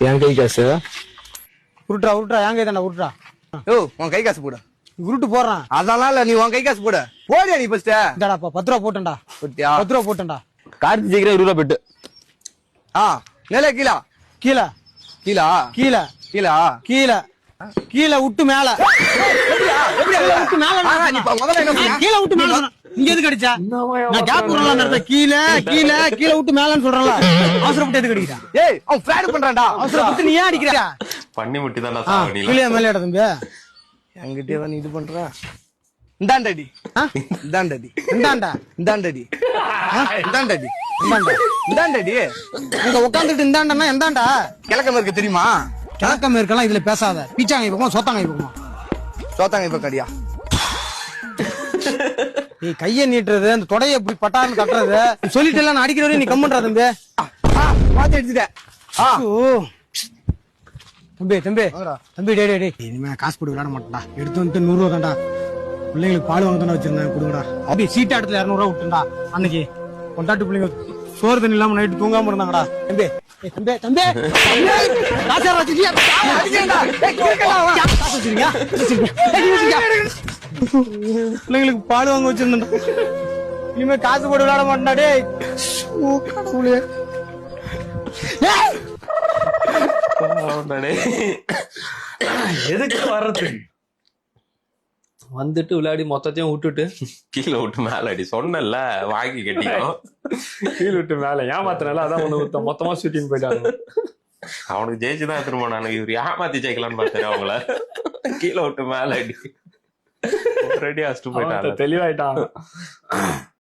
என் கை காசு உருட்டுறா உருட்டுறா என் கை தானே உருட்டுறா. யோ உன் கை காசு போடு. உருட்டு போடுறான். அதெல்லாம் இல்ல, நீ உன் கை காசு போடு. போடியா நீ ஃபர்ஸ்ட். இந்தாடாப்பா 10 ரூபா போட்டேன்டா. 10 ரூபா போட்டேன்டா. கார்த்தி சீக்கிரம் 20 ரூபா பெட்டு. மேல கீழா கீழே கீழா கீழே கீழா கீழே கீழே விட்டு மேல விட்டு மேல நீ முதல்ல என்ன பண்ண? கீழே விட்டு மேல சொன்னேன். இங்க எதுக்கு அடிச்சா? நான் கேப் விடலாம் கீழே கீழே கீழே விட்டு மேலன்னு சொல்றேன்ல. அவசரப்பட்டு எதுக்கு அடிக்கிறான்? ஏய் அவன் ஃபிராட் பண்றான்டா. அவசரப்பட்டு நீ ஏன் அடிக்கிறியா? பண்ணி முட்டி தான் கீழே மேல இட தம்பி. என்கிட்டயே வந்து இது பண்றான். இந்தாண்டடி இந்தாண்டடி இந்தாண்டா இந்தாண்டடி இந்தாண்டடி இந்தாண்டா இந்தாண்டடி. இங்க உட்காந்துட்டு இந்தாண்டா எந்தாண்டா? கிழக்கம் இருக்கு தெரியுமா? கிழக்கம் இருக்கலாம். இதுல பேசாத. பீச்சாங்க பக்கமா சோத்தாங்க பக்கமா. சோத்தாங்க இப்ப கடியா. நீ கைய நீட்டுறது அந்த தொடைய இப்படி பட்டான்னு தட்டுறது சொல்லிட்டு எல்லாம் நான் அடிக்கிறவரை நீ கம்முன்றா தம்பி. பாத்து எடுத்துட்டேன். தம்பி தம்பி தம்பி டே டே டே இனிமே காசு போட்டு விளையாட மாட்டேன்டா. எடுத்து வந்துட்டு 100 ரூபா தான்டா. பிள்ளைங்களுக்கு பால் வாங்க தானே வச்சிருந்தேன் கொடுங்கடா. அப்படி சீட்டாட்டத்துல 200 ரூபா விட்டுண்டா. அன்னைக்கு கொண்டாட்டு பிள்ளைங்க சோறு தண்ணி இல்லாம நைட்டு தூங்காம இருந்தாங்கடா. தம்பி தம்பி தம்பி பிள்ளைங்களுக்கு பால் வாங்க வச்சிருந்தா. இனிமே காசு போட்டு விளையாட மாட்டேன்டா. டேய் எதுக்கு வர்றது? வந்துட்டு விளையாடி மொத்தத்தையும் விட்டுட்டு கீழே விட்டு மேல அடி சொன்னல வாங்கி கட்டிக்கும். கீழ் விட்டு மேல ஏமாத்தினால அதான் ஒண்ணு மொத்தமா ஷூட்டிங் போயிட்டாங்க. அவனுக்கு ஜெயிச்சுதான் எடுத்துட்டு போனானு. இவரு ஏமாத்தி ஜெயிக்கலான்னு பார்த்தாரு அவங்கள. கீழே விட்டு மேல அடி ரெடி அடிச்சுட்டு போயிட்டாங்க. தெளிவாயிட்டான்.